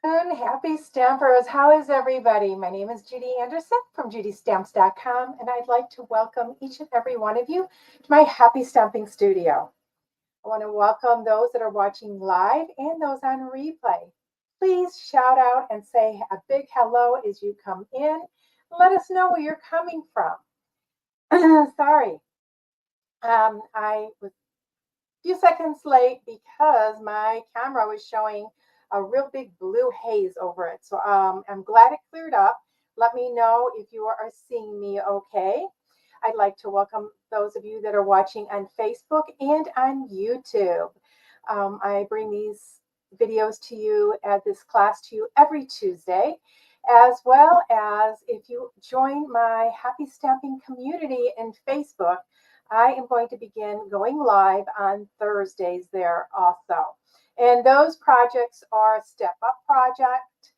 Happy Stampers. How is everybody? My name is Judy Anderson from judystamps.com, and I'd like to welcome each and every one of you to my Happy Stamping Studio. I want to welcome those that are watching live and those on replay. Please shout out and say a big hello as you come in. Let us know where you're coming from. Sorry, I was a few seconds late because my camera was showing a real big blue haze over it. So I'm glad it cleared up. Let me know if you are seeing me okay. I'd like to welcome those of you that are watching on Facebook and on YouTube. I bring these videos to you, add this class to you every Tuesday, as well as if you join my Happy Stamping community in Facebook, I am going to begin going live on Thursdays there also. And those projects are a step-up project,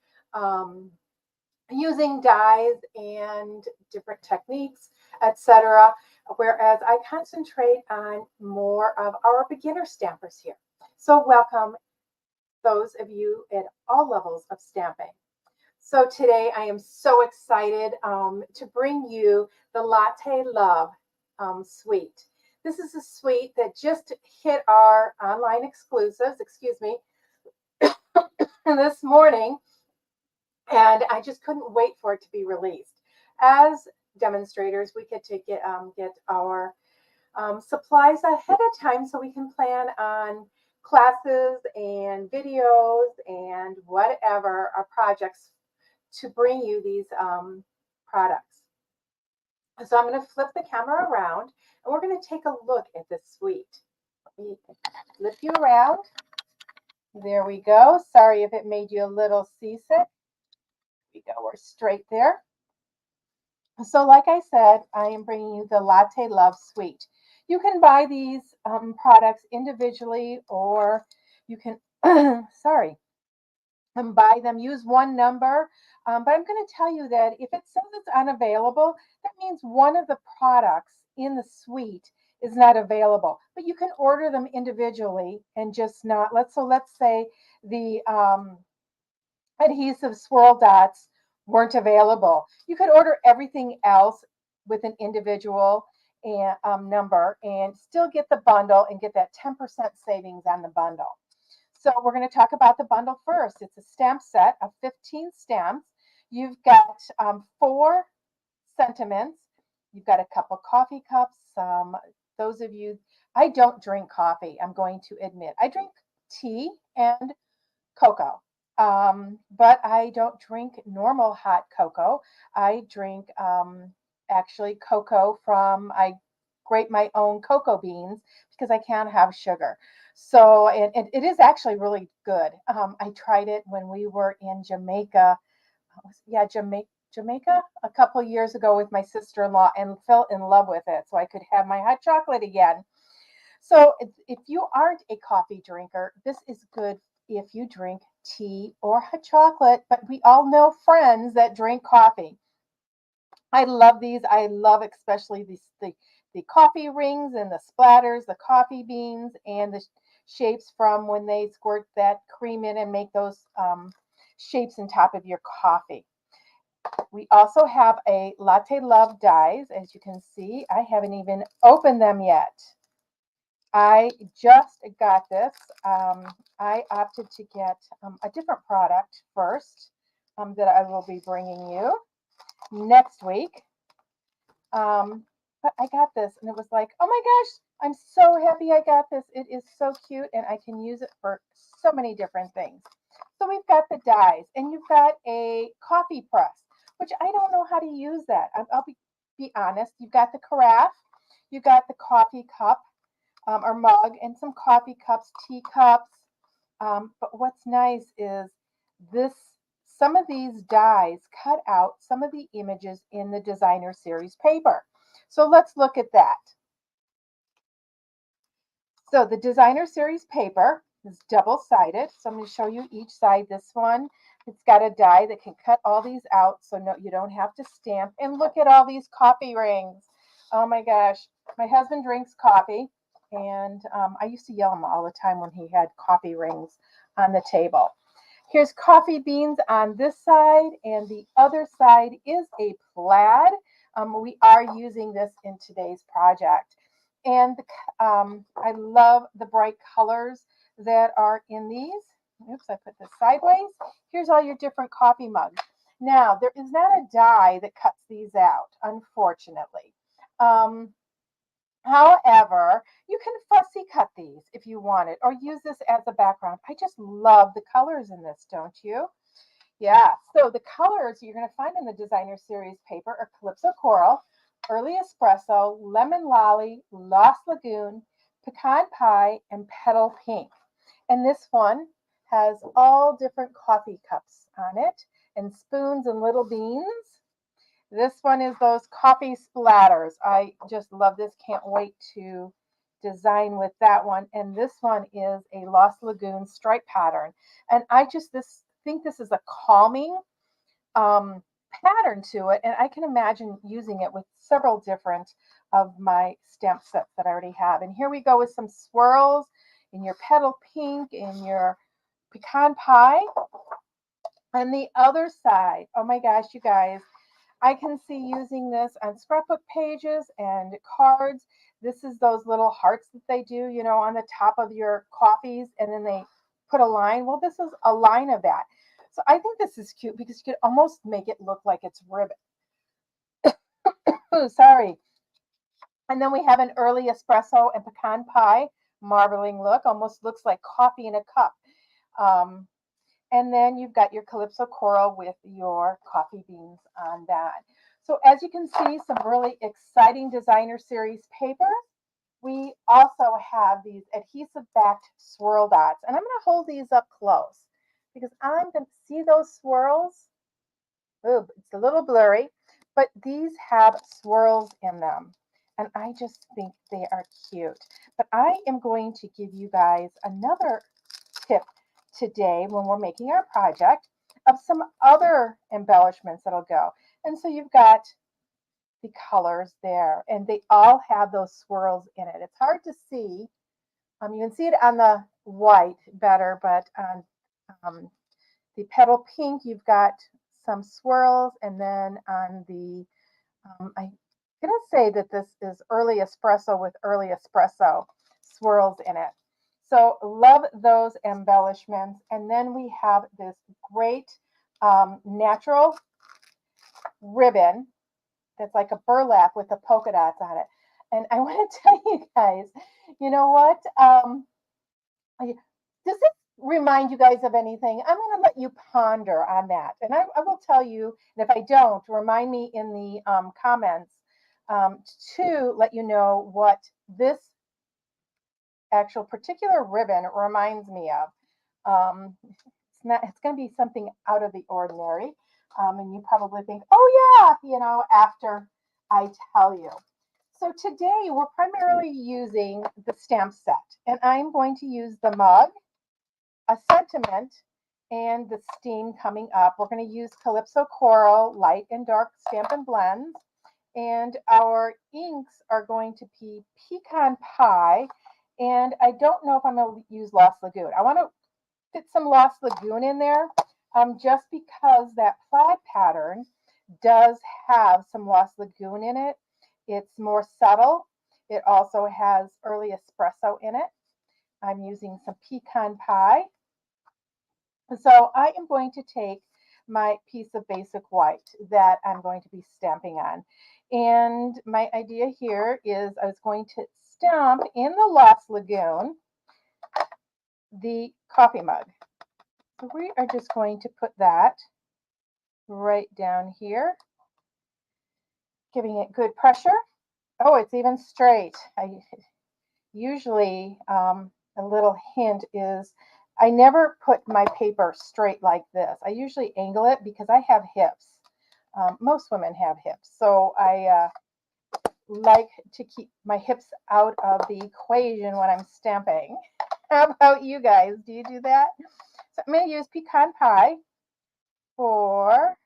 using dies and different techniques, etc. Whereas I concentrate on more of our beginner stampers here. So welcome those of you at all levels of stamping. So today I am so excited to bring you the Latte Love suite. This is a suite that just hit our online exclusives, this morning, and I just couldn't wait for it to be released. As demonstrators, we get to get our supplies ahead of time so we can plan on classes and videos and whatever our projects to bring you these products. So I'm going to flip the camera around and we're going to take a look at this suite. Let me flip you around. There we go. Sorry if it made you a little seasick. There we go. We're straight there. So like I said, I am bringing you the Latte Love suite. You can buy these products individually, or you can, buy them, use one number. But I'm going to tell you that if it says it's unavailable, that means one of the products in the suite is not available. But you can order them individually and just not. Let's say the adhesive swirl dots weren't available. You could order everything else with an individual number and still get the bundle and get that 10% savings on the bundle. So we're going to talk about the bundle first. It's a stamp set of 15 stamps. You've got 4 sentiments. You've got a couple coffee cups. Those of you, I don't drink coffee, I'm going to admit. I drink tea and cocoa, but I don't drink normal hot cocoa. I drink actually cocoa I grate my own cocoa beans because I can't have sugar. So, and it is actually really good. I tried it when we were in Jamaica. Jamaica a couple years ago with my sister-in-law and fell in love with it. So I could have my hot chocolate again. So if you aren't a coffee drinker, this is good if you drink tea or hot chocolate, but we all know friends that drink coffee. I love these. I love especially the coffee rings and the splatters, the coffee beans, and the shapes from when they squirt that cream in and make those shapes on top of your coffee. We also have a Latte Love dies. As you can see, I haven't even opened them yet. I just got this. I opted to get a different product first that I will be bringing you next week. But I got this and it was like, oh my gosh, I'm so happy I got this. It is so cute and I can use it for so many different things. So we've got the dies and you've got a coffee press, which I don't know how to use that. I'll be honest. You've got the carafe, you've got the coffee cup or mug and some coffee cups, teacups. But what's nice is some of these dies cut out some of the images in the designer series paper. So let's look at that. So the designer series paper is double-sided. So I'm going to show you each side. This one, it's got a die that can cut all these out so no, you don't have to stamp. And look at all these coffee rings. Oh my gosh. My husband drinks coffee. And I used to yell at him all the time when he had coffee rings on the table. Here's coffee beans on this side, and the other side is a plaid. We are using this in today's project. And I love the bright colors that are in these. Oops, I put this sideways. Here's all your different coffee mugs. Now, there is not a die that cuts these out, unfortunately. Um, However, you can fussy cut these if you want it, or use this as a background. I just love the colors in this, don't you? Yeah, so the colors you're going to find in the designer series paper are Calypso Coral, Early Espresso, Lemon Lolly, Lost Lagoon, Pecan Pie, and Petal Pink. And this one has all different coffee cups on it, and spoons and little beans. This one is those coffee splatters. I just love this. Can't wait to design with that one. And this one is a Lost Lagoon stripe pattern. And I just think this is a calming pattern to it. And I can imagine using it with several different of my stamp sets that I already have. And here we go with some swirls in your petal pink, in your pecan pie. And the other side, oh my gosh, you guys, I can see using this on scrapbook pages and cards. This is those little hearts that they do, on the top of your coffees, and then they put a line. Well, this is a line of that. So I think this is cute because you could almost make it look like it's ribbon. Oh, sorry. And then we have an early espresso and pecan pie marbling look. Almost looks like coffee in a cup. Um, And then you've got your Calypso Coral with your coffee beans on that. So as you can see, some really exciting designer series paper. We also have these adhesive backed swirl dots. And I'm going to hold these up close because I'm going to see those swirls. Ooh, it's a little blurry, but these have swirls in them. And I just think they are cute. But I am going to give you guys another tip today when we're making our project of some other embellishments that'll go. And so you've got the colors there, and they all have those swirls in it. It's hard to see. You can see it on the white better, but on the petal pink, you've got some swirls, and then on the, I'm going to say that this is early espresso with early espresso swirls in it. So love those embellishments. And then we have this great natural ribbon that's like a burlap with the polka dots on it. And I want to tell you guys, you know what? Does it remind you guys of anything? I'm going to let you ponder on that. And I will tell you, and if I don't, remind me in the comments um, to let you know what this actual particular ribbon reminds me of. It's going to be something out of the ordinary. And you probably think, oh yeah, after I tell you. So today we're primarily using the stamp set, and I'm going to use the mug, a sentiment, and the steam coming up. We're going to use Calypso Coral, light and dark Stampin' Blends, and our inks are going to be Pecan Pie, and I don't know if I'm going to use Lost Lagoon. I want to fit some Lost Lagoon in there, just because that plaid pattern does have some Lost Lagoon in it. It's more subtle. It also has early espresso in it. I'm using some pecan pie. So I am going to take my piece of basic white that I'm going to be stamping on. And my idea here is I was going to stamp in the Lost Lagoon the coffee mug. So we are just going to put that right down here, giving it good pressure. Oh, it's even straight. Usually a little hint is I never put my paper straight like this. I usually angle it because I have hips. Most women have hips. So I like to keep my hips out of the equation when I'm stamping. How about you guys? Do you do that? So I'm going to use pecan pie for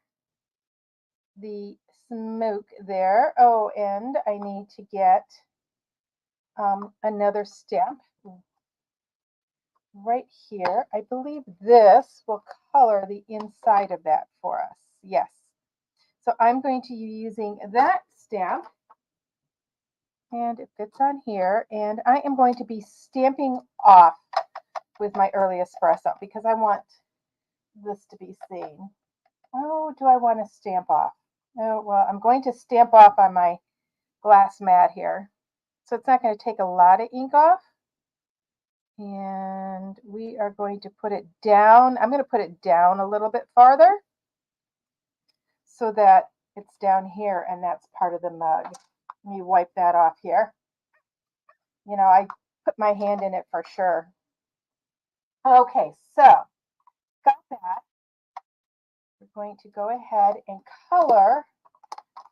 the smoke there. Oh, and I need to get another stamp right here. I believe this will color the inside of that for us. Yes. So I'm going to be using that stamp, and it fits on here, and I am going to be stamping off with my early espresso because I want this to be seen. Oh, do I want to stamp off? Oh, well, I'm going to stamp off on my glass mat here. So it's not going to take a lot of ink off. And we are going to put it down. I'm going to put it down a little bit farther so that it's down here and that's part of the mug. Let me wipe that off here. You know, I put my hand in it for sure. Okay, so got that. We're going to go ahead and color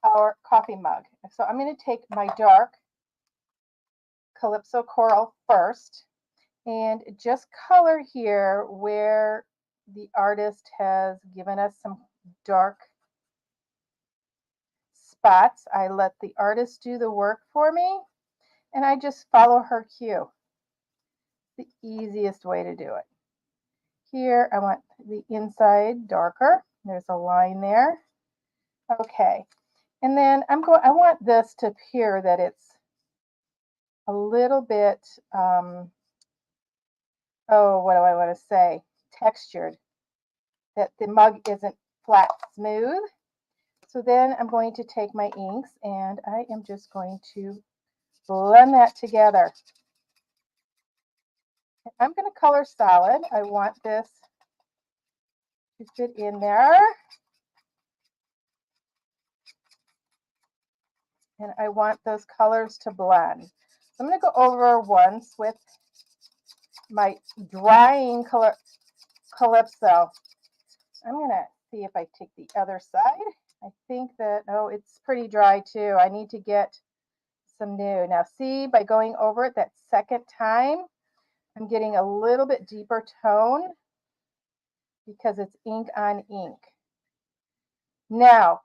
our coffee mug. So I'm going to take my dark Calypso Coral first and just color here where the artist has given us some dark spots. I let the artist do the work for me and I just follow her cue. The easiest way to do it. Here I want the inside darker. There's a line there. Okay. And then I want this to appear that it's a little bit, oh, what do I want to say? Textured. That the mug isn't flat smooth. So then I'm going to take my inks and I am just going to blend that together. I'm going to color solid. I want this to fit in there. And I want those colors to blend. So I'm going to go over once with my drying Calypso. I'm going to see if I take the other side. I think that, oh, it's pretty dry too. I need to get some new. Now see, by going over it that second time, I'm getting a little bit deeper tone because it's ink on ink. Now,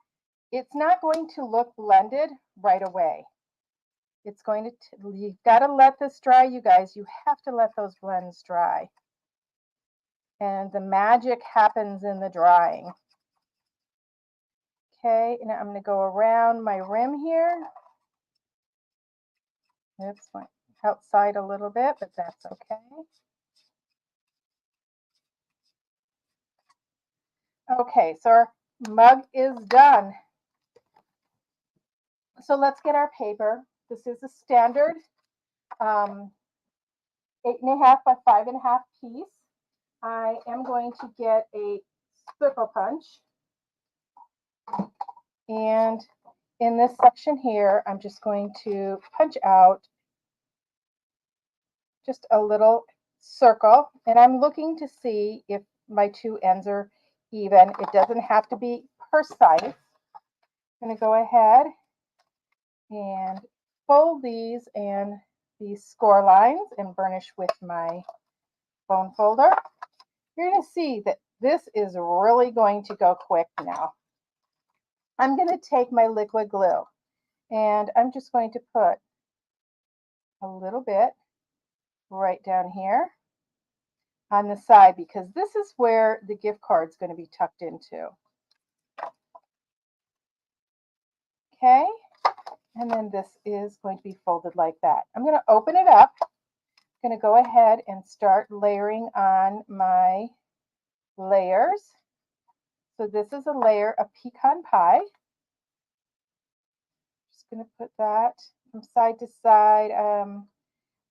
it's not going to look blended right away. It's going to, you've got to let this dry, you guys. You have to let those blends dry. And the magic happens in the drying. Okay, and I'm going to go around my rim here. Oops, went outside a little bit, but that's okay. Okay, so our mug is done. So let's get our paper. This is a standard 8.5 by 5.5 piece. I am going to get a circle punch. And in this section here, I'm just going to punch out just a little circle. And I'm looking to see if my two ends are even. It doesn't have to be precise. I'm going to go ahead and fold these and these score lines and burnish with my bone folder. You're going to see that this is really going to go quick now. I'm going to take my liquid glue and I'm just going to put a little bit right down here on the side because this is where the gift card is going to be tucked into. Okay, and then this is going to be folded like that. I'm going to open it up. I'm going to go ahead and start layering on my layers. So this is a layer of pecan pie. Just going to put that from side to side.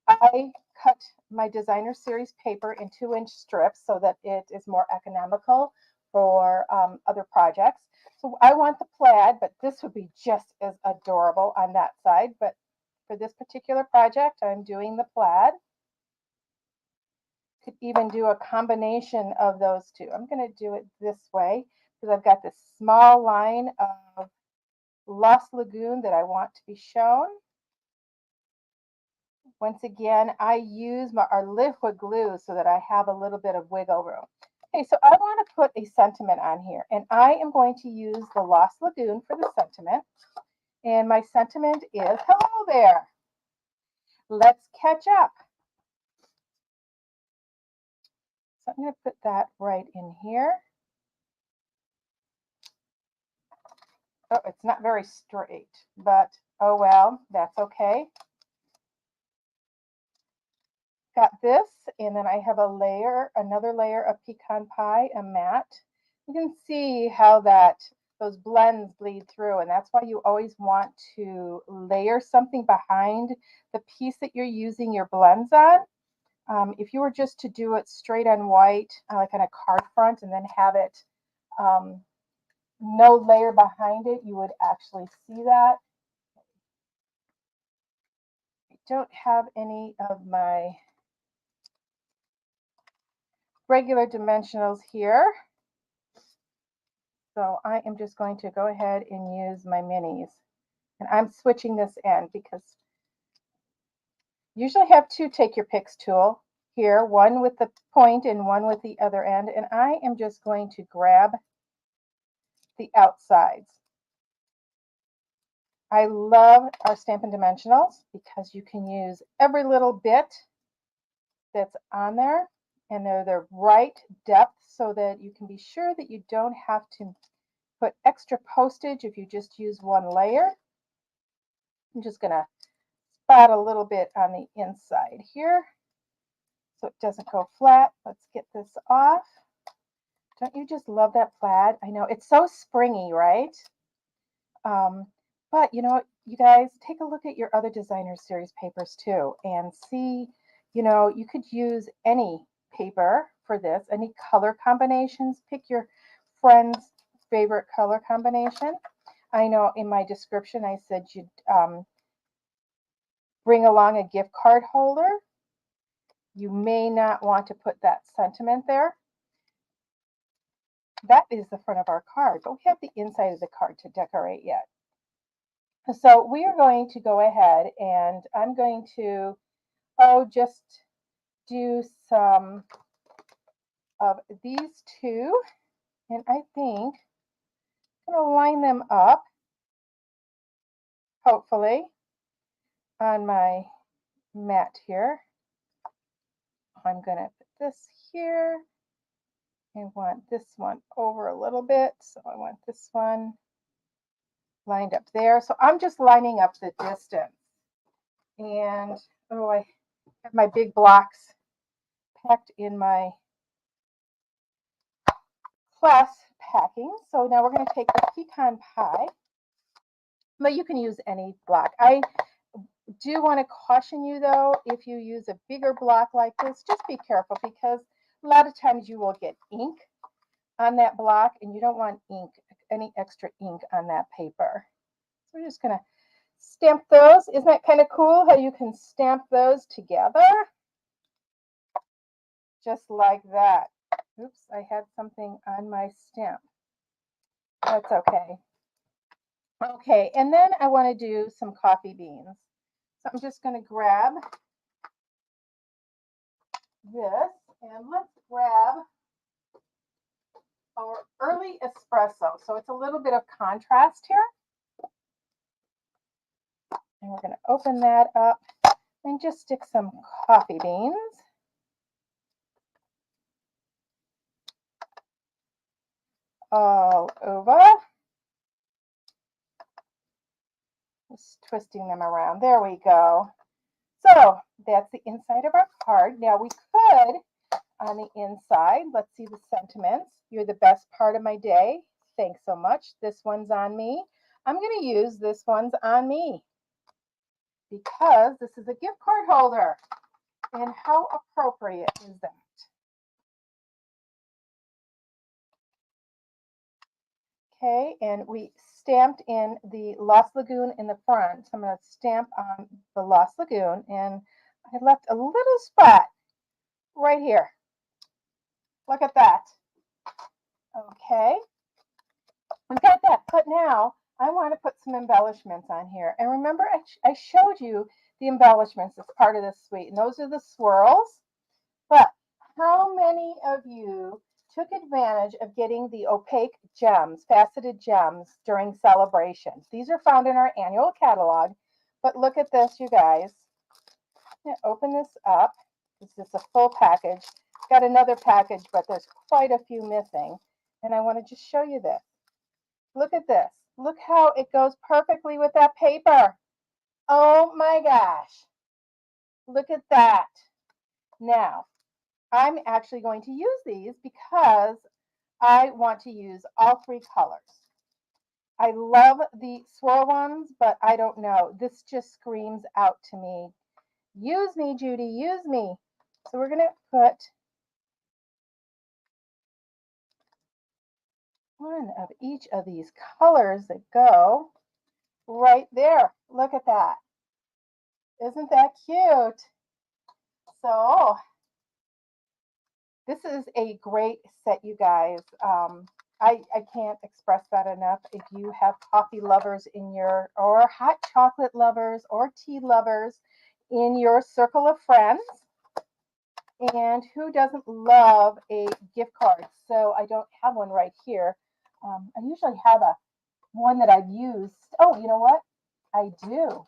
I cut my designer series paper in 2-inch strips so that it is more economical for other projects. So I want the plaid, but this would be just as adorable on that side. But for this particular project, I'm doing the plaid. Could even do a combination of those two. I'm going to do it this way because I've got this small line of Lost Lagoon that I want to be shown. Once again, I use our liquid glue so that I have a little bit of wiggle room. Okay, so I want to put a sentiment on here, and I am going to use the Lost Lagoon for the sentiment. And my sentiment is, hello there. Let's catch up. So I'm going to put that right in here. Oh, it's not very straight, but oh well, that's okay. Got this, and then I have a layer, another layer of pecan pie, a matte. You can see how those blends bleed through, and that's why you always want to layer something behind the piece that you're using your blends on. If you were just to do it straight on white, like on a card front, and then have it no layer behind it, you would actually see that. I don't have any of my regular dimensionals here. So I am just going to go ahead and use my minis. And I'm switching this end because you usually have two take your picks tool here, one with the point and one with the other end. And I am just going to grab the outsides. I love our Stampin' Dimensionals because you can use every little bit that's on there, and they're the right depth so that you can be sure that you don't have to put extra postage if you just use one layer. I'm just going to spot a little bit on the inside here so it doesn't go flat. Let's get this off. Don't you just love that plaid? I know it's so springy, right? But you know, you guys take a look at your other designer series papers too and see, you know, you could use any paper for this, any color combinations. Pick your friend's favorite color combination. I know in my description I said you'd bring along a gift card holder. You may not want to put that sentiment there. That is the front of our card, but we have the inside of the card to decorate yet. So we are going to go ahead and I'm going to, just do some of these two. And I think I'm going to line them up, hopefully, on my mat here. I'm going to put this here. I want this one over a little bit. So I want this one lined up there. So I'm just lining up the distance. And, oh, I have my big blocks packed in my class packing. So now we're going to take the pecan pie, but you can use any block. I do want to caution you though, if you use a bigger block like this, just be careful because a lot of times you will get ink on that block and you don't want ink, any extra ink on that paper. So we're just going to stamp those. Isn't that kind of cool how you can stamp those together? Just like that. Oops, I had something on my stamp. That's okay. Okay, and then I want to do some coffee beans. So I'm just going to grab this and let's grab our early espresso. So it's a little bit of contrast here. And we're going to open that up and just stick some coffee beans. All over. Just twisting them around. There we go. So that's the inside of our card. Now we could, on the inside, let's see the sentiments. You're the best part of my day. Thanks so much. This one's on me. I'm going to use this one's on me because this is a gift card holder. And how appropriate is that? Okay, and we stamped in the Lost Lagoon in the front. So I'm going to stamp on the Lost Lagoon, and I left a little spot right here. Look at that. Okay, we've got that, but now I want to put some embellishments on here. And remember, I showed you the embellishments as part of this suite, and those are the swirls. But how many of you took advantage of getting the opaque gems, faceted gems during celebrations? These are found in our annual catalog, but look at this, you guys. I'm going to open this up. This is a full package. Got another package, but there's quite a few missing. And I want to just show you this. Look at this. Look how it goes perfectly with that paper. Oh my gosh. Look at that. Now, I'm actually going to use these because I want to use all three colors. I love the swirl ones, but I don't know. This just screams out to me. Use me, Judy, use me. So we're going to put one of each of these colors that go right there. Look at that. Isn't that cute? So this is a great set, you guys. I can't express that enough. If you have coffee lovers in your, or hot chocolate lovers, or tea lovers in your circle of friends, and who doesn't love a gift card? So I don't have one right here. I usually have one that I've used. Oh, you know what? I do.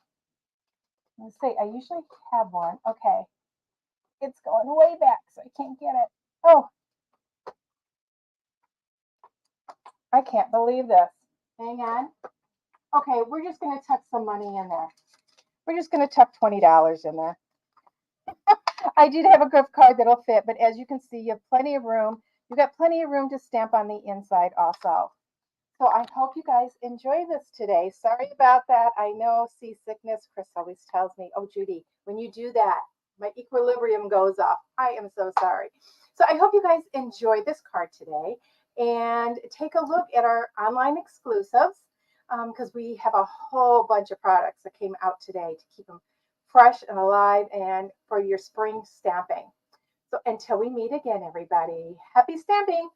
Let's see. I usually have one. Okay. It's going way back, so I can't get it. Oh, I can't believe this. Hang on. Okay, we're just going to tuck some money in there. We're just going to tuck $20 in there. I did have a gift card that'll fit, but as you can see, you have plenty of room. You've got plenty of room to stamp on the inside also. So I hope you guys enjoy this today. Sorry about that. I know seasickness. Chris always tells me, oh, Judy, when you do that, my equilibrium goes off. I am so sorry. So I hope you guys enjoy this card today and take a look at our online exclusives because we have a whole bunch of products that came out today to keep them fresh and alive and for your spring stamping. So until we meet again, everybody, happy stamping.